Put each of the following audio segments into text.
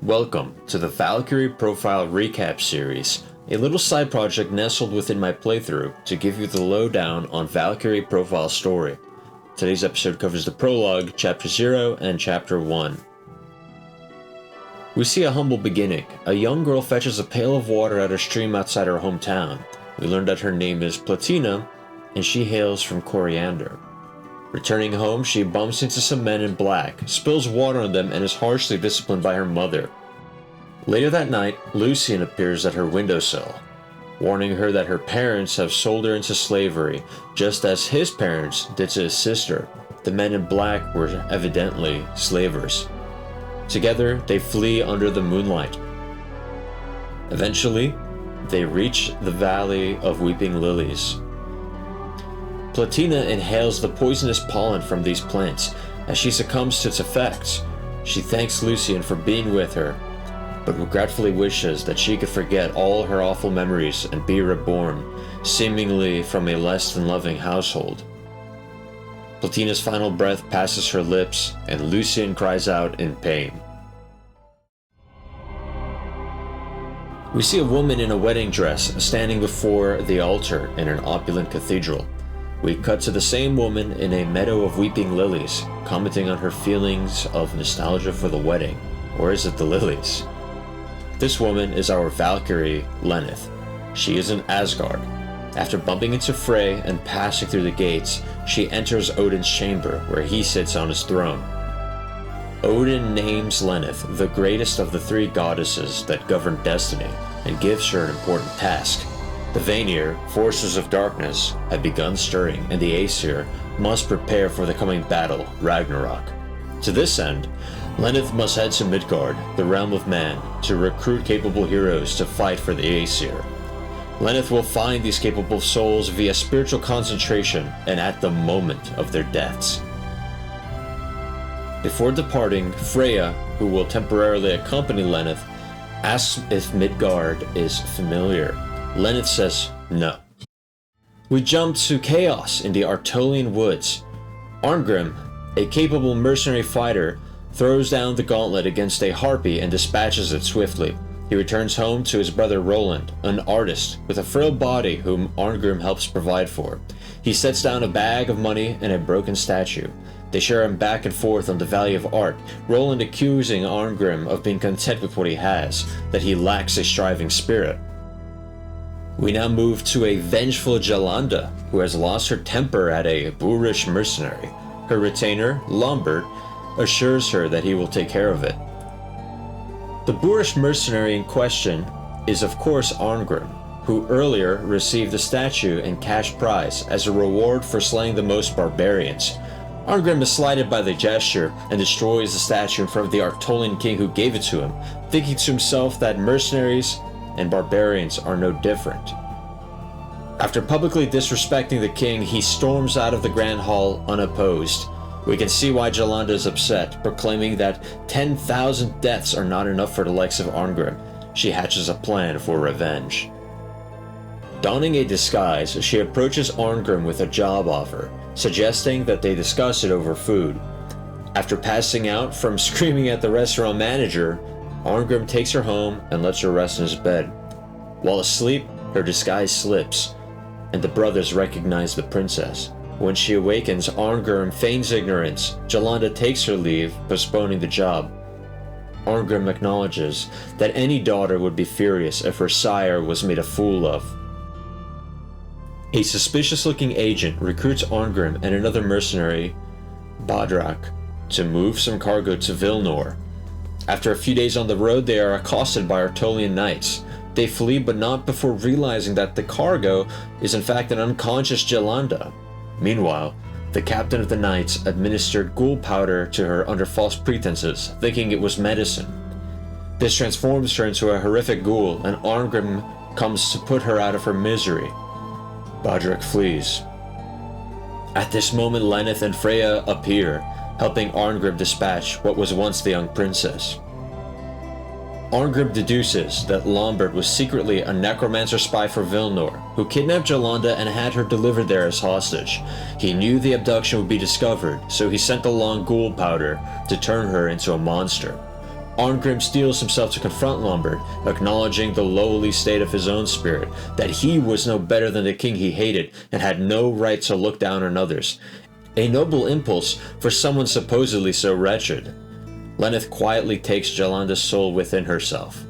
Welcome to the Valkyrie Profile Recap Series, a little side project nestled within my playthrough to give you the lowdown on Valkyrie Profile's story. Today's episode covers the Prologue, Chapter 0 and Chapter 1. We see a humble beginning. A young girl fetches a pail of water at a stream outside her hometown. We learn that her name is Platina, and she hails from Coriander. Returning home, she bumps into some men in black, spills water on them, and is harshly disciplined by her mother. Later that night, Lucian appears at her windowsill, warning her that her parents have sold her into slavery, just as his parents did to his sister. The men in black were evidently slavers. Together, they flee under the moonlight. Eventually, they reach the Valley of Weeping Lilies. Platina inhales the poisonous pollen from these plants. As she succumbs to its effects, she thanks Lucian for being with her, but regretfully wishes that she could forget all her awful memories and be reborn, seemingly from a less than loving household. Platina's final breath passes her lips, and Lucian cries out in pain. We see a woman in a wedding dress standing before the altar in an opulent cathedral. We cut to the same woman in a meadow of weeping lilies, commenting on her feelings of nostalgia for the wedding. Or is it the lilies? This woman is our Valkyrie, Lenneth. She is in Asgard. After bumping into Frey and passing through the gates, she enters Odin's chamber, where he sits on his throne. Odin names Lenneth the greatest of the three goddesses that govern destiny, and gives her an important task. The Vanir, forces of darkness, have begun stirring, and the Aesir must prepare for the coming battle, Ragnarok. To this end, Lenneth must head to Midgard, the realm of man, to recruit capable heroes to fight for the Aesir. Lenneth will find these capable souls via spiritual concentration and at the moment of their deaths. Before departing, Freya, who will temporarily accompany Lenneth, asks if Midgard is familiar. Lenneth says no. We jump to chaos in the Artolian woods. Arngrim, a capable mercenary fighter, throws down the gauntlet against a harpy and dispatches it swiftly. He returns home to his brother Roland, an artist with a frail body whom Arngrim helps provide for. He sets down a bag of money and a broken statue. They share him back and forth on the value of art, Roland accusing Arngrim of being content with what he has, that he lacks a striving spirit. We now move to a vengeful Jalanda, who has lost her temper at a boorish mercenary. Her retainer, Lombard, assures her that he will take care of it. The boorish mercenary in question is of course Arngrim, who earlier received a statue and cash prize as a reward for slaying the most barbarians. Arngrim is slighted by the gesture and destroys the statue in front of the Artolian king who gave it to him, thinking to himself that mercenaries and barbarians are no different. After publicly disrespecting the king, he storms out of the Grand Hall unopposed. We can see why Jalanda is upset, proclaiming that 10,000 deaths are not enough for the likes of Arngrim. She hatches a plan for revenge. Donning a disguise, she approaches Arngrim with a job offer, suggesting that they discuss it over food. After passing out from screaming at the restaurant manager, Arngrim takes her home and lets her rest in his bed. While asleep, her disguise slips, and the brothers recognize the princess. When she awakens, Arngrim feigns ignorance. Jalanda takes her leave, postponing the job. Arngrim acknowledges that any daughter would be furious if her sire was made a fool of. A suspicious-looking agent recruits Arngrim and another mercenary, Badrak, to move some cargo to Vilnor. After a few days on the road, they are accosted by Artolian knights. They flee, but not before realizing that the cargo is in fact an unconscious Jalanda. Meanwhile, the captain of the knights administered ghoul powder to her under false pretenses, thinking it was medicine. This transforms her into a horrific ghoul, and Arngrim comes to put her out of her misery. Badrak flees. At this moment, Lenneth and Freya appear, helping Arngrim dispatch what was once the young princess. Arngrim deduces that Lombard was secretly a necromancer spy for Vilnor, who kidnapped Jalanda and had her delivered there as hostage. He knew the abduction would be discovered, so he sent along ghoul powder to turn her into a monster. Arngrim steels himself to confront Lombard, acknowledging the lowly state of his own spirit, that he was no better than the king he hated and had no right to look down on others. A noble impulse for someone supposedly so wretched. Lenneth quietly takes Jolanda's soul within herself.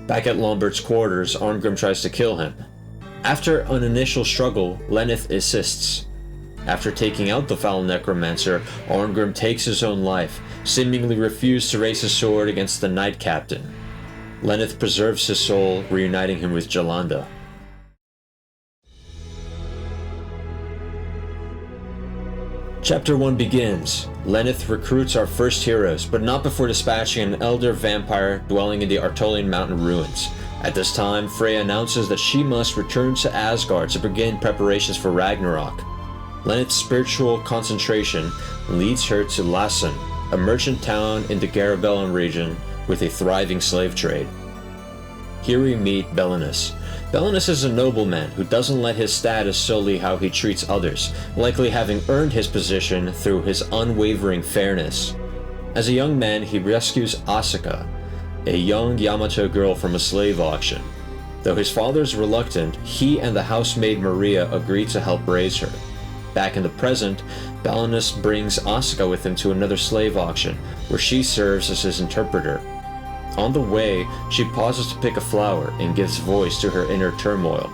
Back at Lombard's quarters, Arngrim tries to kill him. After an initial struggle, Lenneth assists. After taking out the foul necromancer, Arngrim takes his own life, seemingly refused to raise his sword against the knight captain. Lenneth preserves his soul, reuniting him with Jolanda. Chapter 1 begins. Lenneth recruits our first heroes, but not before dispatching an elder vampire dwelling in the Artolian mountain ruins. At this time, Freya announces that she must return to Asgard to begin preparations for Ragnarok. Lenneth's spiritual concentration leads her to Lasson, a merchant town in the Garabellum region with a thriving slave trade. Here we meet Belinus. Belinus is a nobleman who doesn't let his status sully how he treats others, likely having earned his position through his unwavering fairness. As a young man, he rescues Asuka, a young Yamato girl from a slave auction. Though his father is reluctant, he and the housemaid Maria agree to help raise her. Back in the present, Belinus brings Asuka with him to another slave auction, where she serves as his interpreter. On the way, she pauses to pick a flower and gives voice to her inner turmoil.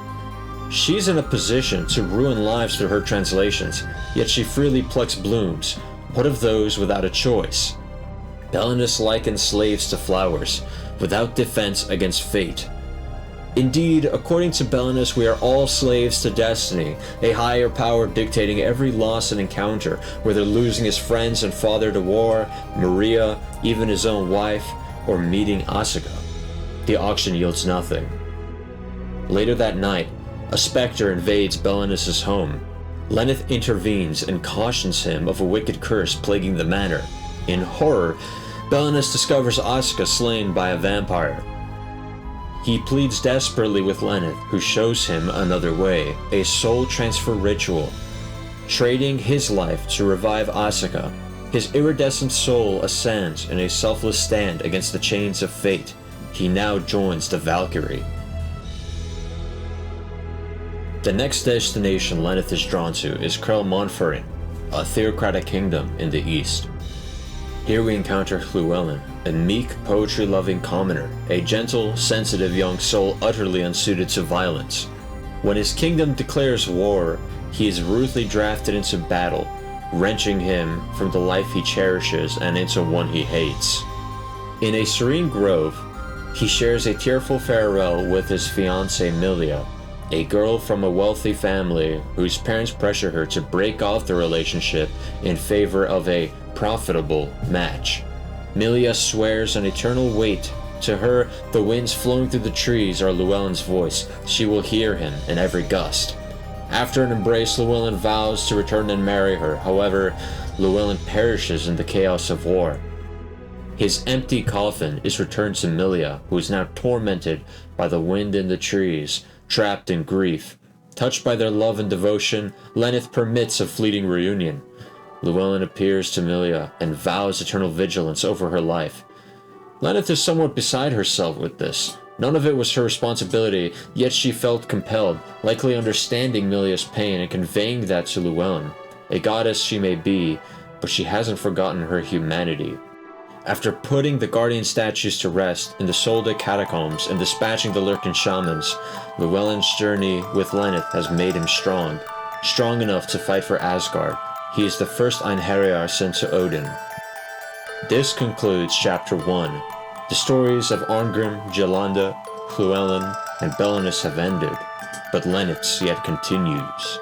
She's in a position to ruin lives through her translations, yet she freely plucks blooms. What of those without a choice? Belinus likens slaves to flowers, without defense against fate. Indeed, according to Belinus, we are all slaves to destiny, a higher power dictating every loss and encounter, whether losing his friends and father to war, Maria, even his own wife, or meeting Asuka. The auction yields nothing. Later that night, a specter invades Belinus' home. Lenneth intervenes and cautions him of a wicked curse plaguing the manor. In horror, Belinus discovers Asuka slain by a vampire. He pleads desperately with Lenneth, who shows him another way, a soul transfer ritual. Trading his life to revive Asuka, his iridescent soul ascends in a selfless stand against the chains of fate. He now joins the Valkyrie. The next destination Lenneth is drawn to is Krell Montferring, a theocratic kingdom in the east. Here we encounter Llewellyn, a meek, poetry-loving commoner, a gentle, sensitive young soul utterly unsuited to violence. When his kingdom declares war, he is ruthlessly drafted into battle, wrenching him from the life he cherishes and into one he hates. In a serene grove, he shares a tearful farewell with his fiancée Milia, a girl from a wealthy family whose parents pressure her to break off the relationship in favor of a profitable match. Milia swears an eternal wait. To her, the winds flowing through the trees are Llewellyn's voice. She will hear him in every gust. After an embrace, Llewellyn vows to return and marry her. However, Llewellyn perishes in the chaos of war. His empty coffin is returned to Milia, who is now tormented by the wind in the trees, trapped in grief. Touched by their love and devotion, Lenneth permits a fleeting reunion. Llewellyn appears to Milia and vows eternal vigilance over her life. Lenneth is somewhat beside herself with this. None of it was her responsibility, yet she felt compelled, likely understanding Milia's pain and conveying that to Llewellyn. A goddess she may be, but she hasn't forgotten her humanity. After putting the guardian statues to rest in the Solda catacombs and dispatching the lurking shamans, Llewellyn's journey with Lenneth has made him strong enough to fight for Asgard. He is the first Einherjar sent to Odin. This concludes Chapter 1. The stories of Arngrim, Jolanda, Llewellyn, and Belinus have ended, but Lenneth's yet continues.